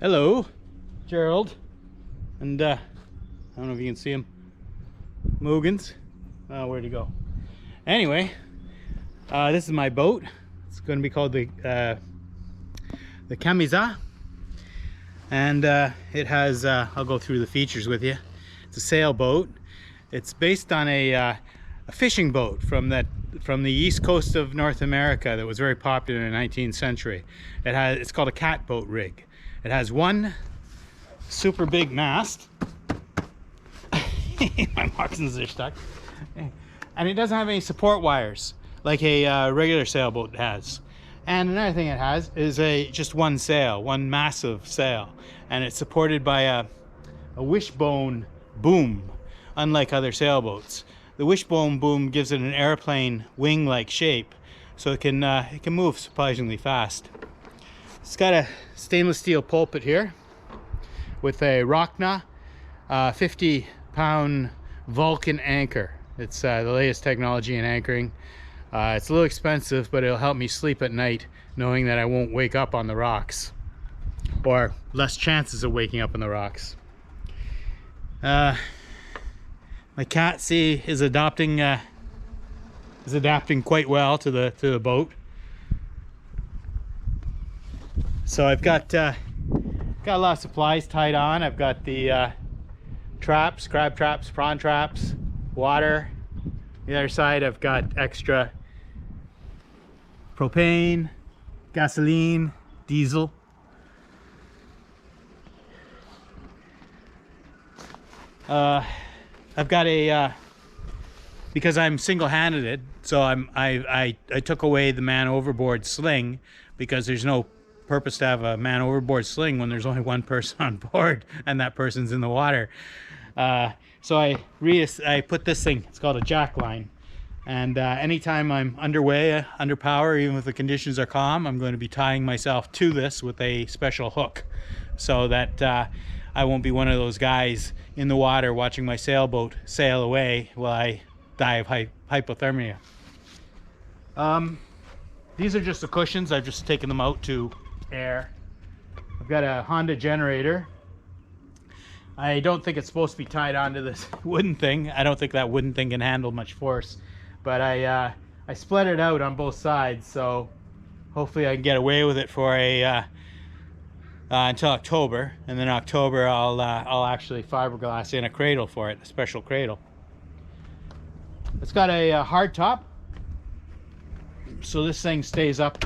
Hello, Gerald, and I don't know if you can see him. Mogans. Where'd he go? Anyway, this is my boat. It's going to be called the Camisa, and it has. I'll go through the features with you. It's a sailboat. It's based on a fishing boat from the east coast of North America that was very popular in the 19th century. It's called a catboat rig. It has one super big mast. My markings are stuck. And it doesn't have any support wires like a regular sailboat has. And another thing it has is just one sail, one massive sail. And it's supported by a wishbone boom, unlike other sailboats. The wishbone boom gives it an airplane wing-like shape, so it can move surprisingly fast. It's got a stainless steel pulpit here with a Rockna 50-pound Vulcan anchor. It's the latest technology in anchoring. It's a little expensive, but it'll help me sleep at night knowing that I won't wake up on the rocks, or less chances of waking up on the rocks. My cat, see, is adapting quite well to the boat. So I've got a lot of supplies tied on. I've got the traps, crab traps, prawn traps, water. The other side I've got extra propane, gasoline, diesel. I've got because I'm single-handed, so I took away the man overboard sling, because there's no purpose to have a man overboard sling when there's only one person on board and that person's in the water. So I put this thing, it's called a jack line, and anytime I'm underway, under power, even if the conditions are calm, I'm going to be tying myself to this with a special hook, so that I won't be one of those guys in the water watching my sailboat sail away while I die of hypothermia. These are just the cushions. I've just taken them out to air. I've got a Honda generator. I don't think it's supposed to be tied onto this wooden thing. I don't think that wooden thing can handle much force, but I split it out on both sides, so hopefully I can get away with it for until October, and then October I'll actually fiberglass in a cradle for it, a special cradle. It's got a hard top, so this thing stays up.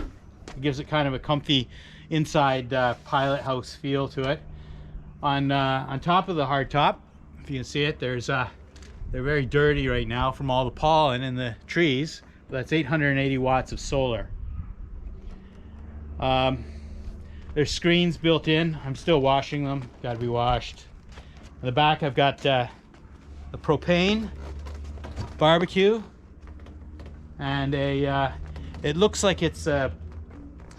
It gives it kind of a comfy inside pilot house feel to it. On top of the hard top, if you can see it, they're very dirty right now from all the pollen in the trees. That's 880 watts of solar. There's screens built in. I'm still washing them. Got to be washed. On the back, I've got the propane, barbecue, and it looks like it's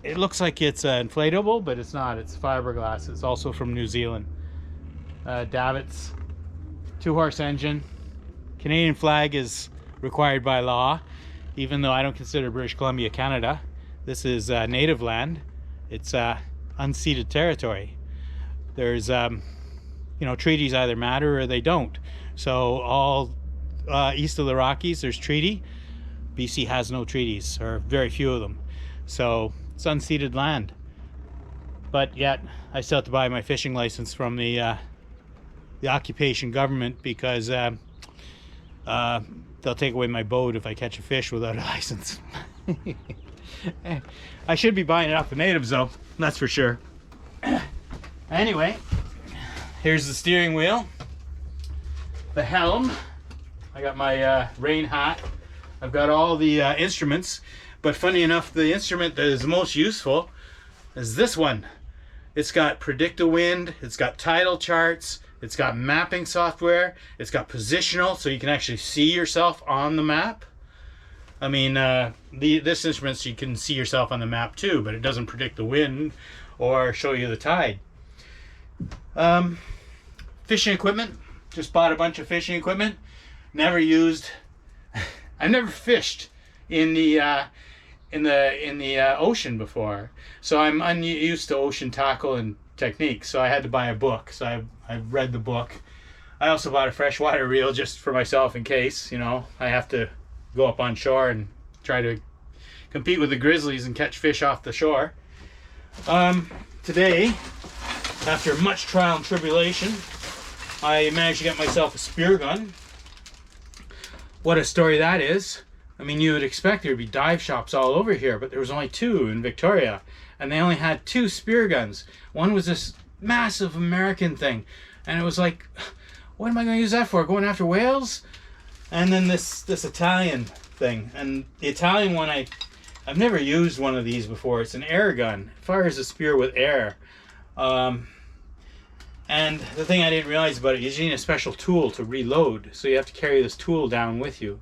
inflatable, but it's not. It's fiberglass. It's also from New Zealand. Davits, 2-horse engine. Canadian flag is required by law, even though I don't consider British Columbia Canada. This is native land. It's unceded territory. There's treaties either matter or they don't. So all east of the Rockies there's treaty. BC has no treaties, or very few of them. So it's unceded land. But yet I still have to buy my fishing license from the occupation government, because they'll take away my boat if I catch a fish without a license. I should be buying it off the natives though, that's for sure. Anyway, here's the steering wheel, the helm. I got my rain hat. I've got all the instruments, but funny enough, the instrument that is most useful is this one. It's got Predict-A-Wind, it's got tidal charts, it's got mapping software, it's got positional, so you can actually see yourself on the map. I mean, this instrument, so you can see yourself on the map too, but it doesn't predict the wind or show you the tide. Fishing equipment. Just bought a bunch of fishing equipment. Never used. I've never fished in the ocean before, so I'm unused to ocean tackle and techniques, so I had to buy a book. So I read the book. I also bought a freshwater reel just for myself in case, you know, I have to go up on shore and try to compete with the grizzlies and catch fish off the shore. Today, after much trial and tribulation, I managed to get myself a spear gun. What a story that is. I mean, you would expect there would be dive shops all over here, but there was only 2 in Victoria, and they only had 2 spear guns. One was this massive American thing, and it was like, what am I going to use that for? Going after whales? And then this Italian thing, and the Italian one, I've never used one of these before. It's an air gun. It fires a spear with air. And the thing I didn't realize about it is you need a special tool to reload, so you have to carry this tool down with you.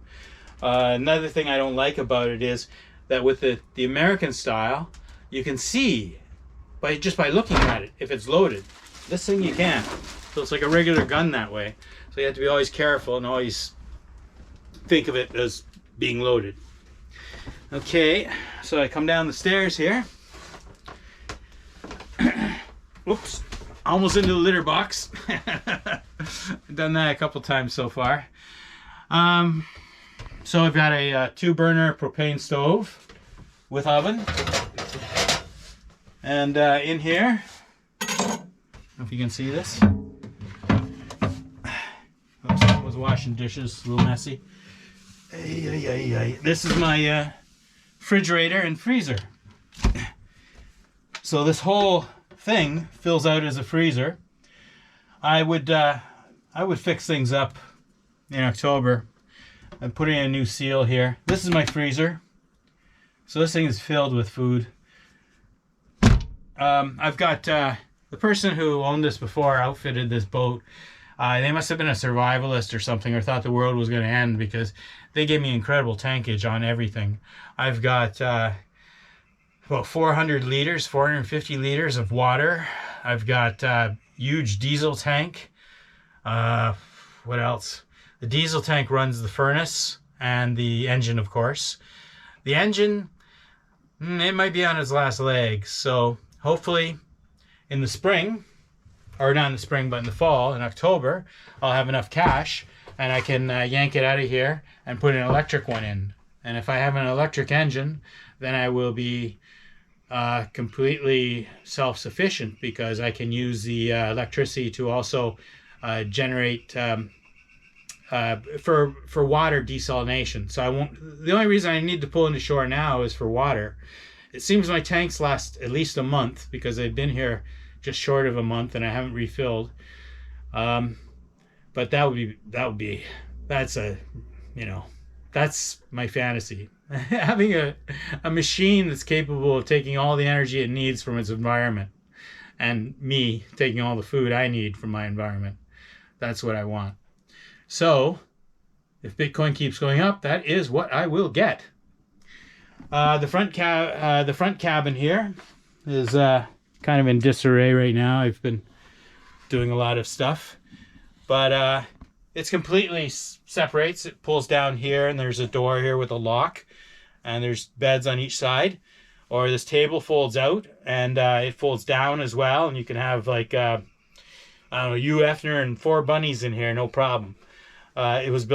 Another thing I don't like about it is that with the American style, you can see just by looking at it if it's loaded. This thing you can't. So it's like a regular gun that way. So you have to be always careful and always think of it as being loaded. Okay, so I come down the stairs here. Oops, almost into the litter box. I've done that a couple times so far. So I've got a 2-burner propane stove with oven. And in here, I don't know if you can see this. Oops, I was washing dishes, a little messy. This is my refrigerator and freezer. So this whole thing fills out as a freezer. I would fix things up in October. I'm putting in a new seal here. This is my freezer. So this thing is filled with food. I've got the person who owned this before outfitted this boat. They must have been a survivalist or something, or thought the world was going to end, because they gave me incredible tankage on everything. I've got about 400 liters, 450 liters of water. I've got huge diesel tank. What else? The diesel tank runs the furnace and the engine, of course. The engine, it might be on its last legs, so hopefully in the spring, or not in the spring, but in the fall, in October, I'll have enough cash and I can yank it out of here and put an electric one in. And if I have an electric engine, then I will be completely self-sufficient, because I can use the electricity to also generate for water desalination. So I won't. The only reason I need to pull into shore now is for water. It seems my tanks last at least a month, because they've been here just short of a month and I haven't refilled. But that's my fantasy. Having a machine that's capable of taking all the energy it needs from its environment, and me taking all the food I need from my environment. That's what I want. So if Bitcoin keeps going up, that is what I will get. The front cabin here is kind of in disarray right now. I've been doing a lot of stuff, but it's completely separates. It pulls down here, and there's a door here with a lock, and there's beds on each side. Or this table folds out, and it folds down as well, and you can have like I don't know, Hugh Hefner and 4 bunnies in here, no problem. It was built